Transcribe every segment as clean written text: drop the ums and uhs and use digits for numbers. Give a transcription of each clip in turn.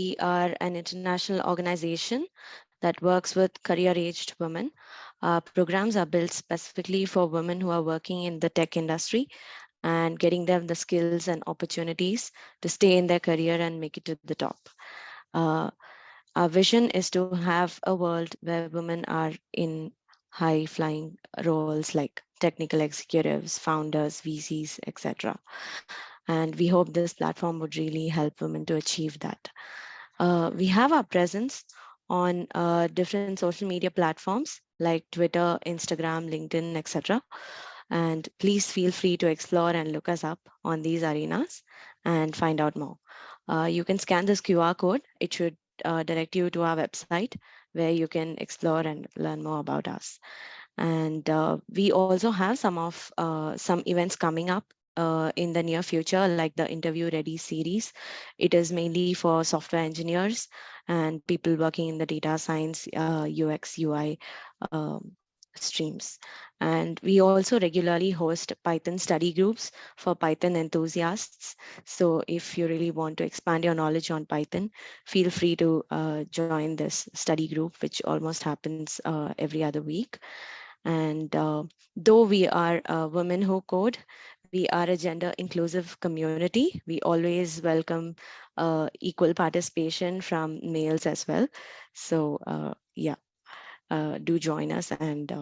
We are an international organization that works with career-aged women. Our programs are built specifically for women who are working in the tech industry and getting them the skills and opportunities to stay in their career and make it to the top. Uh, our vision is to have a world where women are in high-flying roles like technical executives, founders, VCs, etc. And we hope this platform would really help women to achieve that. We have our presence on different social media platforms like Twitter, Instagram, LinkedIn, etc. And please feel free to explore and look us up on these arenas and find out more. You can scan this QR code. It should direct you to our website where you can explore and learn more about us. And we also have some events coming up in the near future, like the Interview Ready series. It is mainly for software engineers and people working in the data science, UX, UI streams. And we also regularly host Python study groups for Python enthusiasts. So if you really want to expand your knowledge on Python, feel free to join this study group, which almost happens every other week. And though we are women who code, we are a gender inclusive community. We always welcome equal participation from males as well. So yeah, do join us, and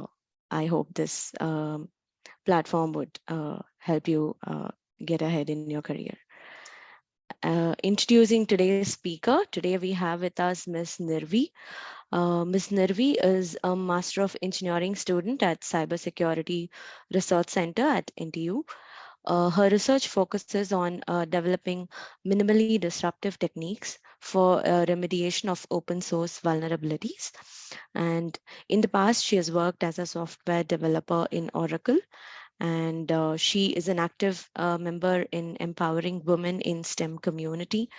I hope this platform would help you get ahead in your career. Introducing today's speaker. Today we have with us Ms. Nirvi. Ms. Nirvi is a Master of Engineering student at Cybersecurity Research Center at NTU. Her research focuses on developing minimally disruptive techniques for remediation of open source vulnerabilities. And in the past, she has worked as a software developer in Oracle, and she is an active member in empowering women in STEM community.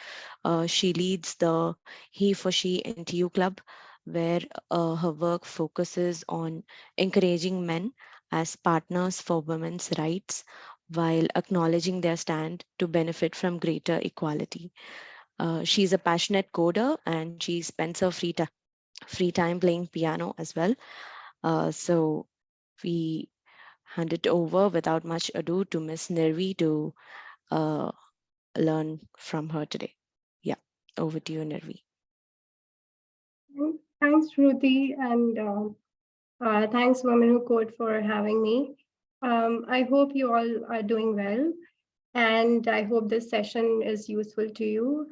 She leads the He for She NTU Club, where her work focuses on encouraging men as partners for women's rights while acknowledging their stand to benefit from greater equality. She's a passionate coder and she spends her free time playing piano as well. So we hand it over without much ado to Miss Nirvi to uh, learn from her today. Yeah, over to you, Nirvi. Thanks, Ruthie, and thanks, Women Who Code, for having me. I hope you all are doing well, and I hope this session is useful to you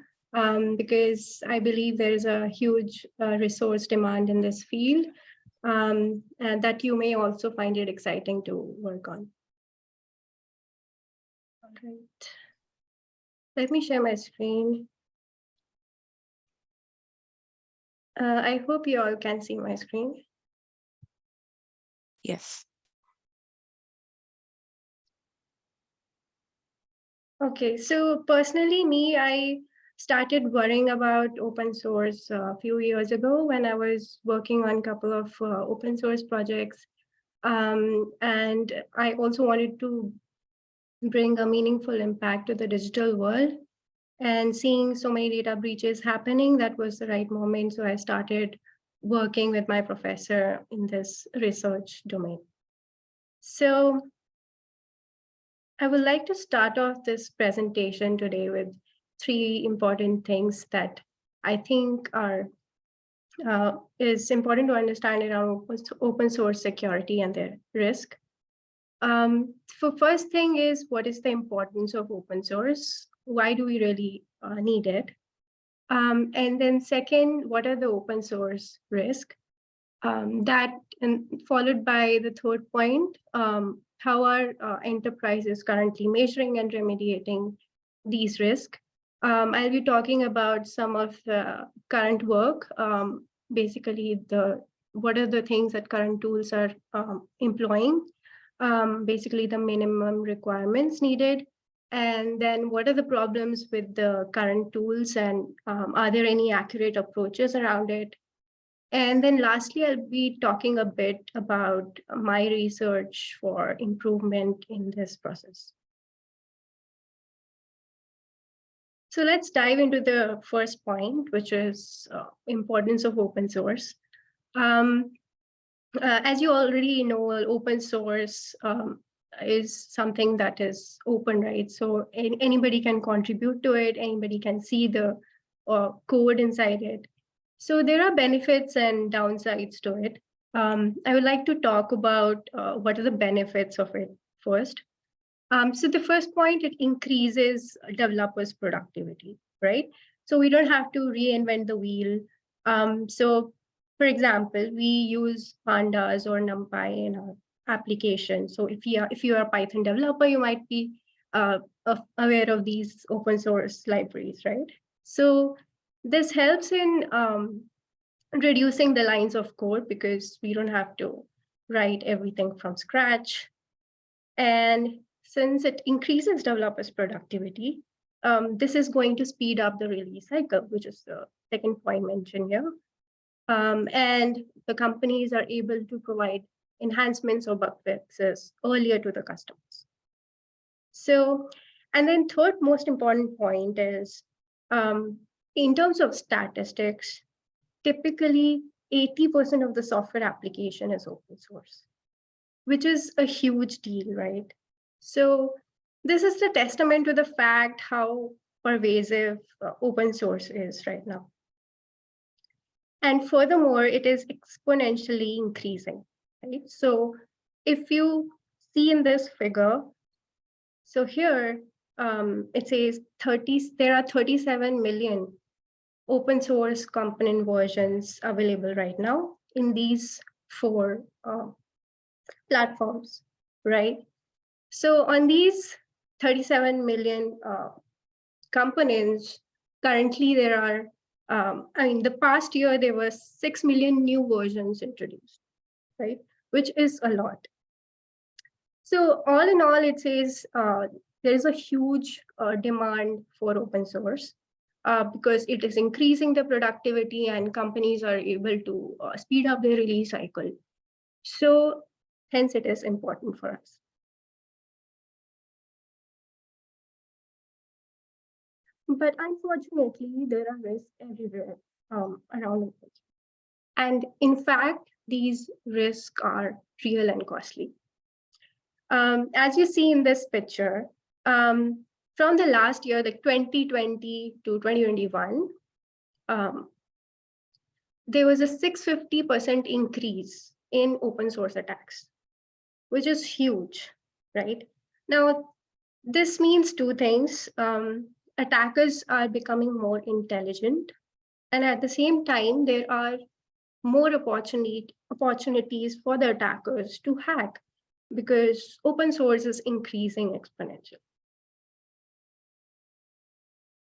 because I believe there is a huge resource demand in this field, and that you may also find it exciting to work on. All right. Let me share my screen. I hope you all can see my screen. Yes. Okay, so personally, I started worrying about open source a few years ago when I was working on a couple of open source projects. And I also wanted to bring a meaningful impact to the digital world. And seeing so many data breaches happening, that was the right moment. So I started working with my professor in this research domain. So I would like to start off this presentation today with three important things that I think are is important to understand around open source security and their risk. For first thing is, what is the importance of open source? Why do we really need it? And then second, what are the open source risk? That and followed by the third point, how are enterprises currently measuring and remediating these risks? I'll be talking about some of the current work, basically what are the things that current tools are employing, basically the minimum requirements needed, and then what are the problems with the current tools, and are there any accurate approaches around it? And then lastly, I'll be talking a bit about my research for improvement in this process. So let's dive into the first point, which is importance of open source. Um, as you already know, open source is something that is open, right? So anybody can contribute to it, anybody can see the code inside it. So there are benefits and downsides to it. I would like to talk about what are the benefits of it first. So the first point, it increases developers' productivity, right? So we don't have to reinvent the wheel. So, for example, we use pandas or NumPy in our application. So if you are a Python developer, you might be aware of these open source libraries, right? So this helps in reducing the lines of code because we don't have to write everything from scratch. And since it increases developers' productivity, this is going to speed up the release cycle, which is the second point mentioned here. And the companies are able to provide enhancements or bug fixes earlier to the customers. So, and then third most important point is in terms of statistics, typically 80% of the software application is open source, which is a huge deal, right? So this is the testament to the fact how pervasive open source is right now. And furthermore, it is exponentially increasing, right? So if you see in this figure, so here it says there are 37 million open source component versions available right now in these four platforms, right? So on these 37 million components, currently there are, the past year there were 6 million new versions introduced, right? Which is a lot. So all in all, it says there is a huge demand for open source because it is increasing the productivity and companies are able to speed up their release cycle. So hence it is important for us. But unfortunately, there are risks everywhere around the world. And in fact, these risks are real and costly. As you see in this picture, from the last year, like 2020 to 2021, um, there was a 650% increase in open source attacks, which is huge, right? Now, this means two things. Attackers are becoming more intelligent, and at the same time, there are more opportunities for the attackers to hack because open source is increasing exponentially.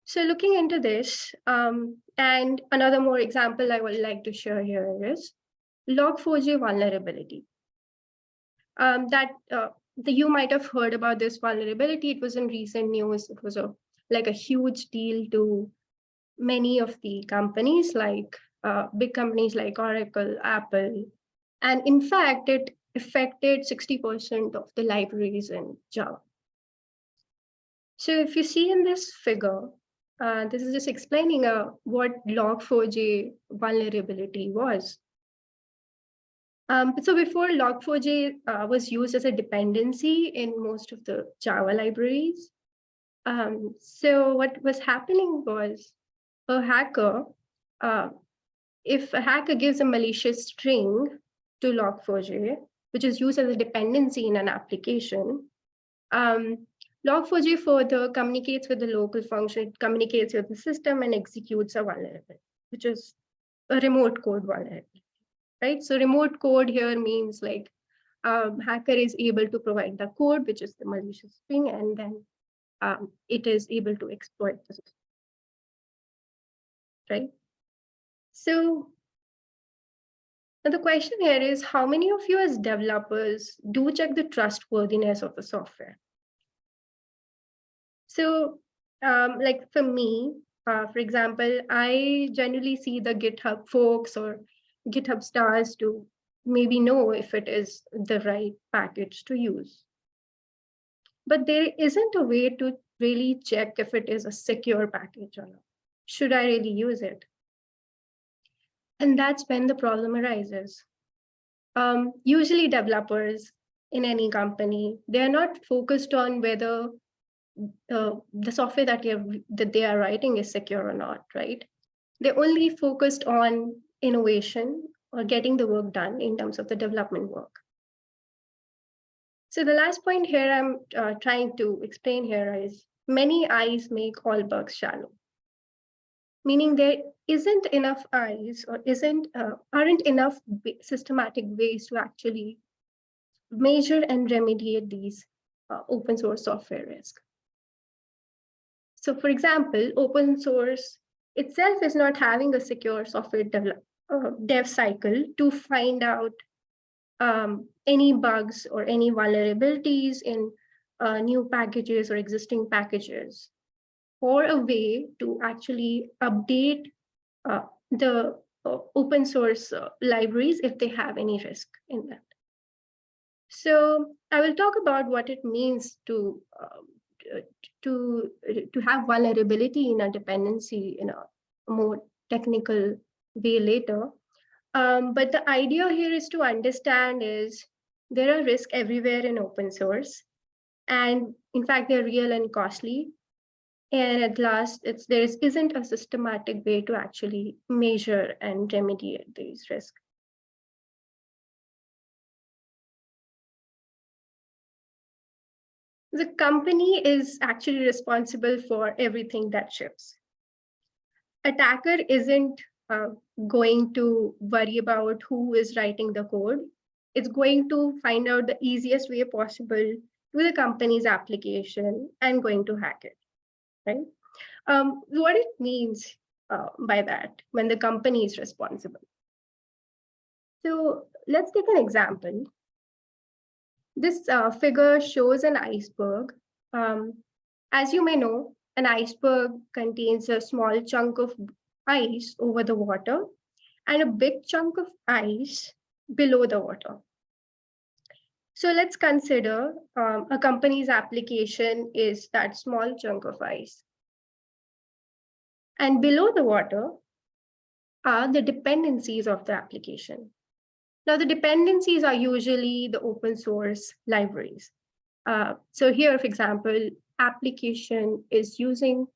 So looking into this, and another more example I would like to share here is Log4j vulnerability. You might have heard about this vulnerability. It was in recent news. It was like a huge deal to many of the companies, like big companies like Oracle, Apple, and in fact, it affected 60% of the libraries in Java. So if you see in this figure, this is just explaining what Log4j vulnerability was. So before Log4j was used as a dependency in most of the Java libraries. So what was happening was a hacker, uh, if a hacker gives a malicious string to Log4j, which is used as a dependency in an application, Log4j further communicates with the local function, it communicates with the system and executes a vulnerability, which is a remote code vulnerability, right? So remote code here means like hacker is able to provide the code, which is the malicious string, and then it is able to exploit the system, right? So the question here is, how many of you as developers do check the trustworthiness of the software? So like for me, for example, I generally see the GitHub folks or GitHub stars to maybe know if it is the right package to use. But there isn't a way to really check if it is a secure package or not. Should I really use it? And that's when the problem arises. Usually developers in any company, they're not focused on whether the software that they are writing is secure or not, right? They're only focused on innovation or getting the work done in terms of the development work. So the last point here I'm trying to explain here is many eyes make all bugs shallow, meaning there isn't enough eyes or aren't enough systematic ways to actually measure and remediate these open source software risk. So for example, open source itself is not having a secure software dev cycle to find out any bugs or any vulnerabilities in new packages or existing packages, or a way to actually update the open source libraries if they have any risk in that. So I will talk about what it means to have vulnerability in a dependency in a more technical way later. But the idea here is to understand is there are risks everywhere in open source, and in fact they're real and costly. And at last, isn't a systematic way to actually measure and remediate these risks. The company is actually responsible for everything that ships. Attacker isn't going to worry about who is writing the code. It's going to find out the easiest way possible to the company's application and going to hack it, right? What it means by that when the company is responsible. So let's take an example. This figure shows an iceberg. As you may know, an iceberg contains a small chunk of ice over the water and a big chunk of ice below the water. So let's consider a company's application is that small chunk of ice. And below the water are the dependencies of the application. Now, the dependencies are usually the open source libraries. So here, for example, application is using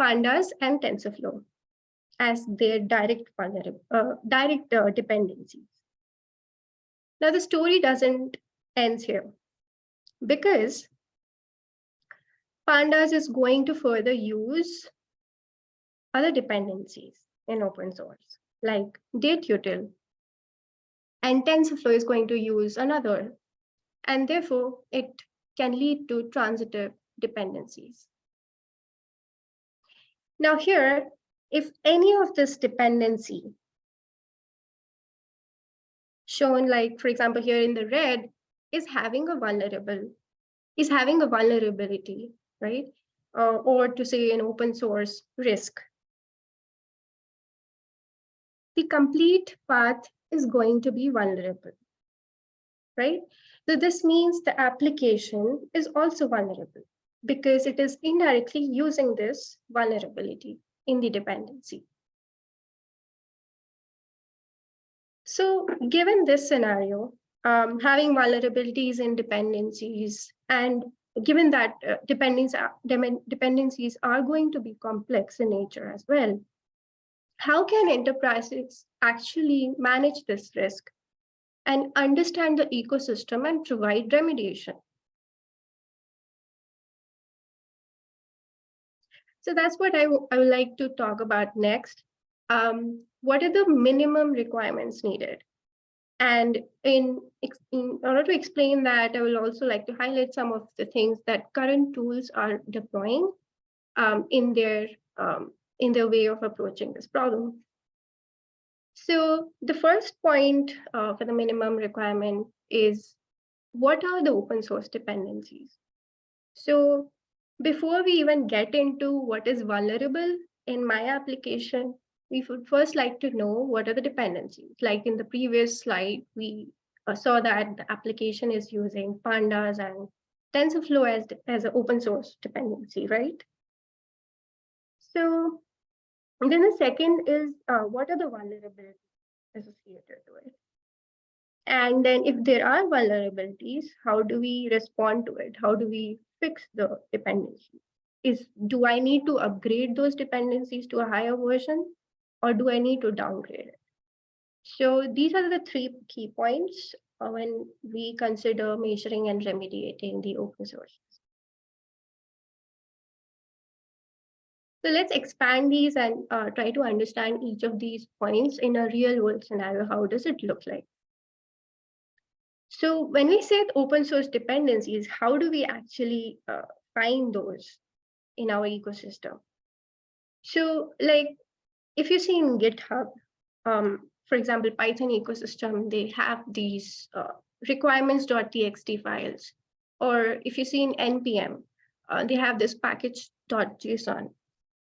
pandas and TensorFlow as their direct dependencies. Now, the story doesn't end here because pandas is going to further use other dependencies in open source, like dateutil, and TensorFlow is going to use another, and therefore it can lead to transitive dependencies. Now here, if any of this dependency shown, like for example here in the red, is having a vulnerability, right? Or to say an open source risk, the complete path is going to be vulnerable, right? So this means the application is also vulnerable because it is indirectly using this vulnerability in the dependency. So given this scenario, having vulnerabilities in dependencies, and given that dependencies are going to be complex in nature as well, how can enterprises actually manage this risk and understand the ecosystem and provide remediation? So that's what I would like to talk about next. What are the minimum requirements needed? And in order to explain that, I will also like to highlight some of the things that current tools are deploying in their way of approaching this problem. So the first point for the minimum requirement is, what are the open source dependencies? So before we even get into what is vulnerable in my application, we would first like to know what are the dependencies. Like in the previous slide, we saw that the application is using pandas and TensorFlow as an open source dependency, right? So then the second is what are the vulnerabilities associated to it? And then if there are vulnerabilities, how do we respond to it? How do we fix the dependency? Do I need to upgrade those dependencies to a higher version, or do I need to downgrade it? So these are the three key points when we consider measuring and remediating the open source. So let's expand these and try to understand each of these points in a real world scenario. How does it look like? So when we say open source dependencies, how do we actually find those in our ecosystem? So like if you see in GitHub, for example, Python ecosystem, they have these requirements.txt files. Or if you see in NPM, they have this package.json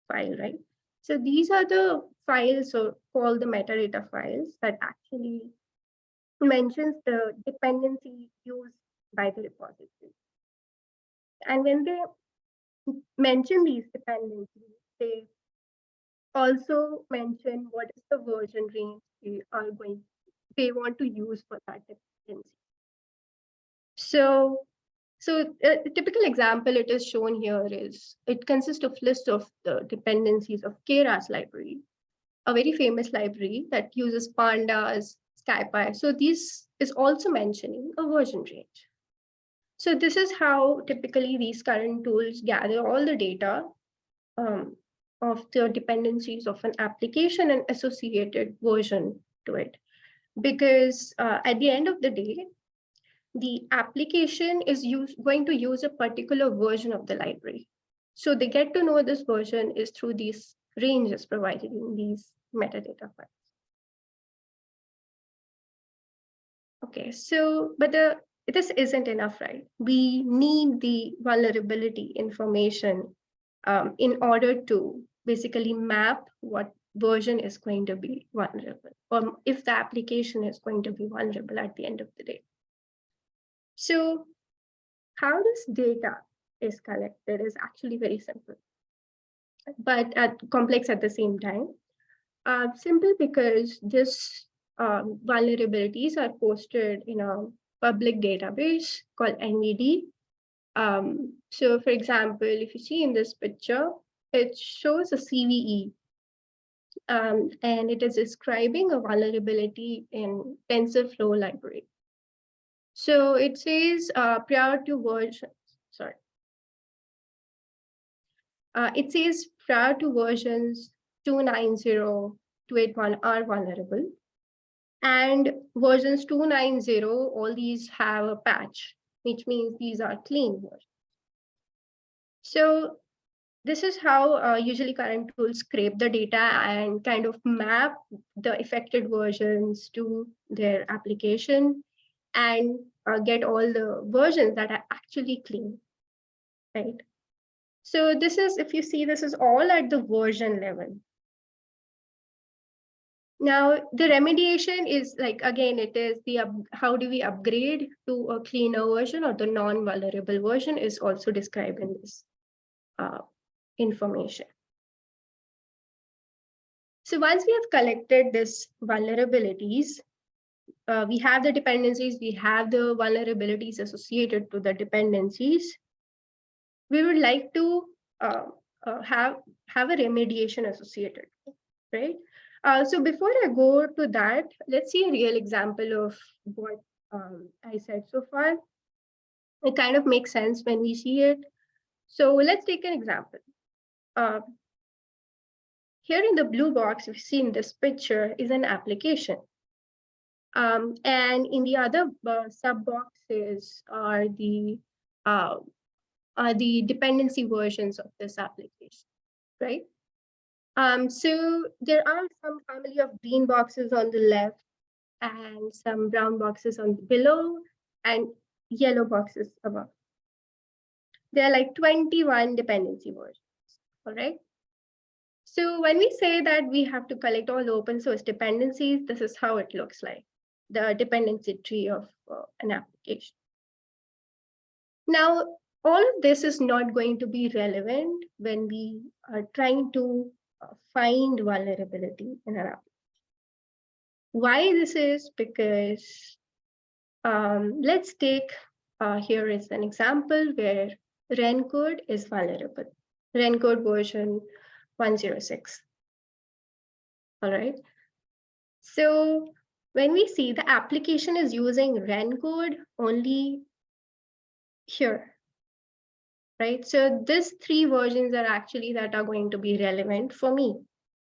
file, right? So these are the files or called the metadata files that actually mentions the dependency used by the repository. And when they mention these dependencies, they also mention what is the version range they want to use for that dependency. So a typical example it is shown here is it consists of list of the dependencies of Keras library, a very famous library that uses pandas, SkyPy. So this is also mentioning a version range. So this is how typically these current tools gather all the data um, of the dependencies of an application and associated version to it. Because at the end of the day, the application is going to use a particular version of the library. So they get to know this version is through these ranges provided in these metadata files. Okay, so this isn't enough, right? We need the vulnerability information in order to basically map what version is going to be vulnerable, or if the application is going to be vulnerable at the end of the day. So how this data is collected is actually very simple, but complex at the same time. Simple because this vulnerabilities are posted in a public database called NVD. So for example, if you see in this picture, it shows a CVE, and it is describing a vulnerability in TensorFlow library. So it says prior to version, sorry, it says prior to versions 290, 281 are vulnerable. And versions 290, all these have a patch, which means these are clean versions. So this is how usually current tools scrape the data and kind of map the affected versions to their application and get all the versions that are actually clean, right? So this is, if you see, this is all at the version level. Now, the remediation is like, again, it is how do we upgrade to a cleaner version, or the non-vulnerable version is also described in this information. So once we have collected this vulnerabilities, we have the dependencies, we have the vulnerabilities associated to the dependencies. We would like to have a remediation associated, right? So before I go to that, let's see a real example of what I said so far. It kind of makes sense when we see it. So let's take an example. Uh, Here in the blue box, we see in this picture is an application. And in the other sub boxes uh, are the dependency versions of this application, right? So there are some family of green boxes on the left and some brown boxes on below and yellow boxes above. There are like 21 dependency versions, all right? So when we say that we have to collect all the open source dependencies, this is how it looks like, the dependency tree of an application. Now, all of this is not going to be relevant when we are trying to find vulnerability in an app. Why this is? Because let's take here is an example where REN code is vulnerable. REN code version 106. All right. So when we see the application is using REN code only here, right? So these three versions are actually that are going to be relevant for me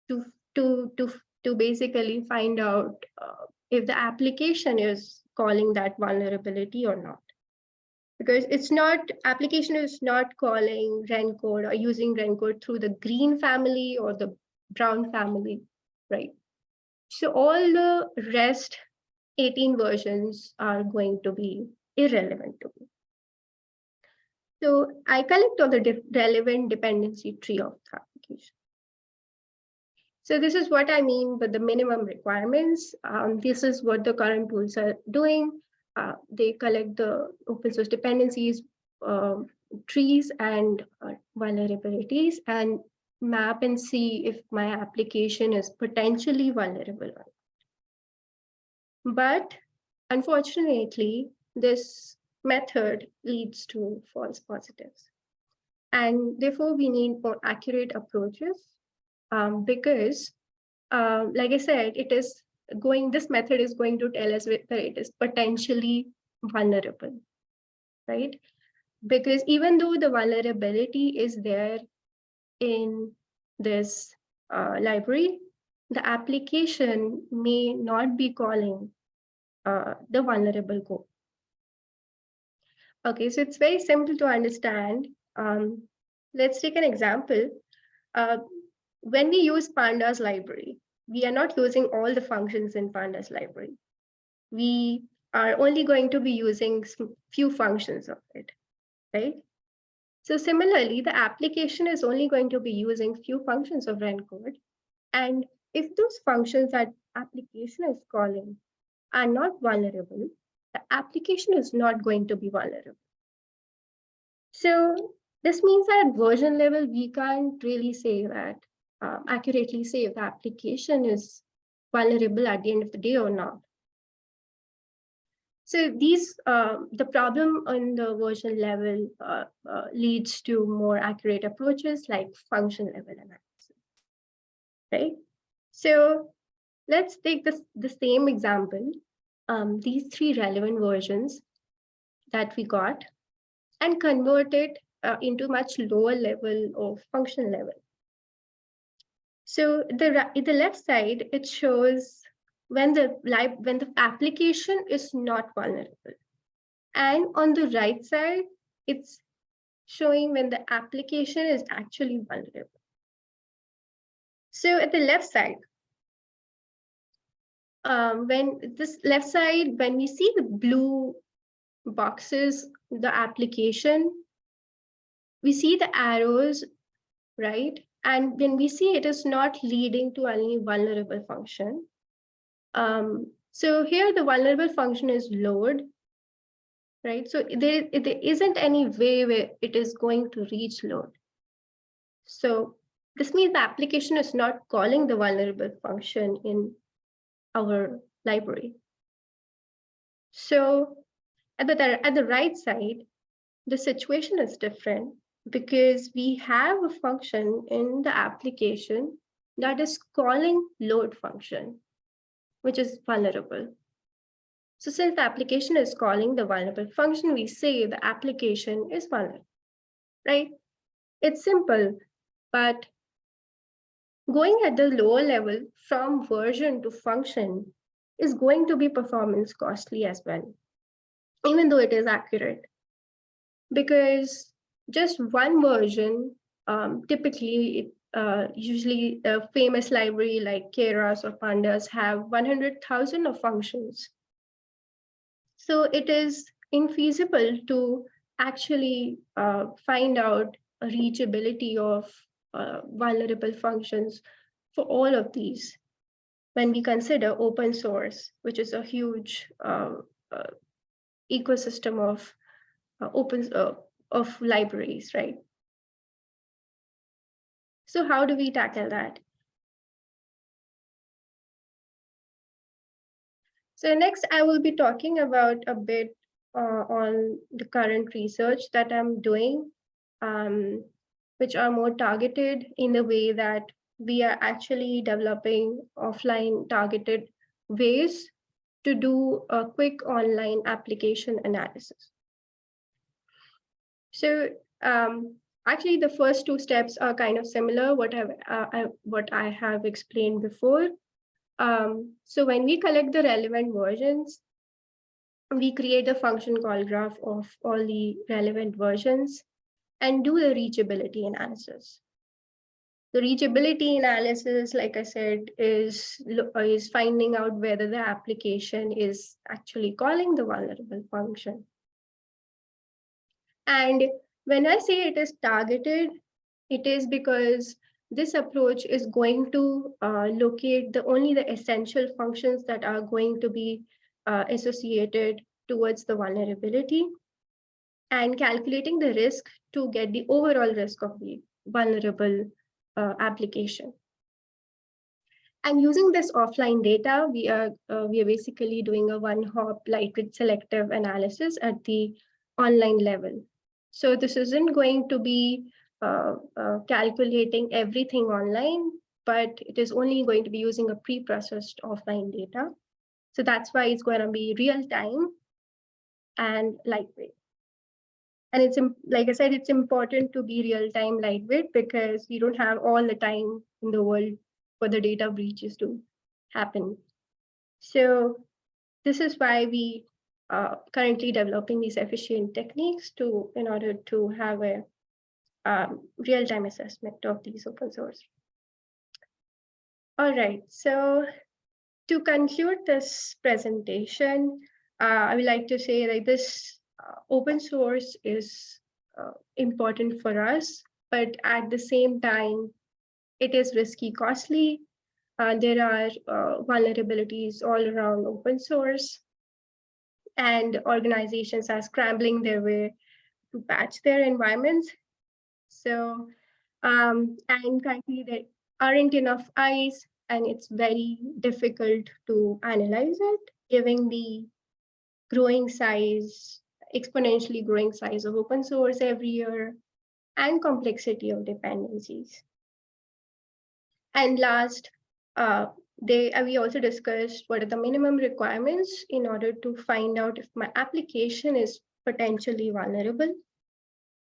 to to to to basically find out if the application is calling that vulnerability or not. Because it's not application is not calling REN code or using REN code through the green family or the brown family, right? So all the rest 18 versions are going to be irrelevant to me. So I collect all the relevant dependency tree of the application. So this is what I mean with the minimum requirements. This is what the current tools are doing. They collect the open source dependencies, trees, and vulnerabilities, and map and see if my application is potentially vulnerable. But unfortunately, this method leads to false positives. And therefore, we need more accurate approaches because like I said, this method is going to tell us whether it is potentially vulnerable, right? Because even though the vulnerability is there in this library, the application may not be calling the vulnerable code. Okay, so it's very simple to understand. Let's take an example. Uh, when we use Pandas library, we are not using all the functions in Pandas library. We are only going to be using few functions of it, right? So similarly, the application is only going to be using few functions of REN code. And if those functions that application is calling are not vulnerable, the application is not going to be vulnerable. So this means that at version level, we can't really say that accurately say if the application is vulnerable at the end of the day or not. So the problem on the version level leads to more accurate approaches like function level analysis, right? So let's take the same example, these three relevant versions that we got, and convert it into much lower level of function level. So the left side, it shows when the application is not vulnerable. And on the right side, it's showing when the application is actually vulnerable. So at the left side, when we see the blue boxes, the application, we see the arrows, right? And when we see it is not leading to any vulnerable function. So here the vulnerable function is lowered, right? So there isn't any way where it is going to reach load. So this means the application is not calling the vulnerable function in our library. So at the right side, the situation is different because we have a function in the application that is calling load function, which is vulnerable. So since the application is calling the vulnerable function, we say the application is vulnerable, right? It's simple, but going at the lower level from version to function is going to be performance costly as well, even though it is accurate. Because just one version, typically, usually a famous library like Keras or Pandas have 100,000 of functions. So it is infeasible to actually find out a reachability of vulnerable functions for all of these when we consider open source, which is a huge ecosystem of open of libraries, right? So how do we tackle that? So next, I will be talking about a bit on the current research that I'm doing, um, which are more targeted in the way that we are actually developing offline targeted ways to do a quick online application analysis. So actually, the first two steps are kind of similar what I have explained before. So when we collect the relevant versions, we create a function called graph of all the relevant versions and do the reachability analysis. The reachability analysis, like I said, is finding out whether the application is actually calling the vulnerable function. And when I say it is targeted, it is because this approach is going to locate only the essential functions that are going to be associated towards the vulnerability and calculating the risk to get the overall risk of the vulnerable application. And using this offline data, we are basically doing a one-hop lightweight selective analysis at the online level. So this isn't going to be calculating everything online, but it is only going to be using a pre-processed offline data. So that's why it's going to be real time and lightweight. And it's like I said, it's important to be real time lightweight because you don't have all the time in the world for the data breaches to happen. So this is why we are currently developing these efficient techniques in order to have a real-time assessment of these open source. All right, so to conclude this presentation, I would like to say that this open source is important for us, but at the same time, it is risky, costly. There are vulnerabilities all around open source, and organizations are scrambling their way to patch their environments. So, and currently there aren't enough eyes, and it's very difficult to analyze it, given the growing size, exponentially growing size of open source every year, and complexity of dependencies. And last, we also discussed what are the minimum requirements in order to find out if my application is potentially vulnerable.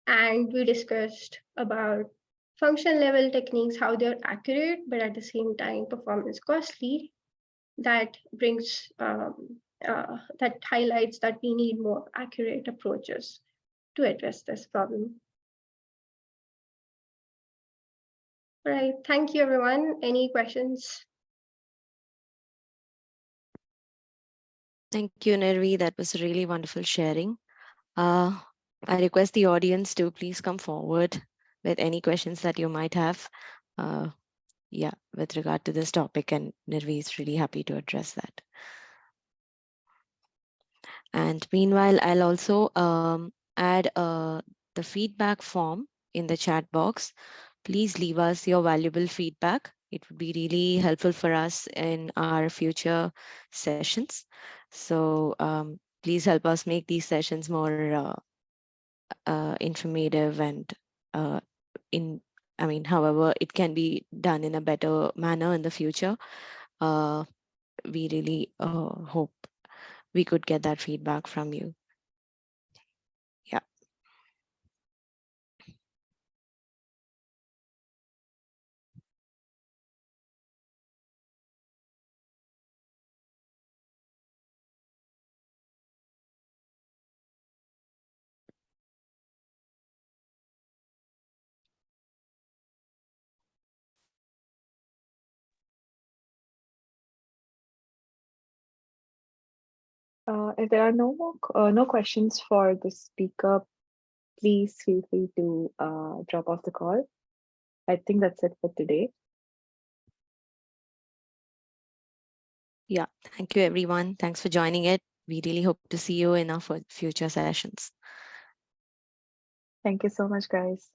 And we discussed about function level techniques, how they're accurate, but at the same time, performance costly. That brings, that highlights that we need more accurate approaches to address this problem. All right, thank you, everyone. Any questions? Thank you, Nirvi. That was a really wonderful sharing. Uh, I request the audience to please come forward with any questions that you might have. Uh, yeah, with regard to this topic, and Nirvi is really happy to address that. And meanwhile, I'll also add the feedback form in the chat box. Please leave us your valuable feedback. It would be really helpful for us in our future sessions. So please help us make these sessions more informative and uh, however it can be done in a better manner in the future. We really hope we could get that feedback from you. Yeah. If there are no questions for the speaker, please feel free to drop off the call. I think that's it for today. Yeah. Thank you, everyone. Thanks for joining it. We really hope to see you in our future sessions. Thank you so much, guys.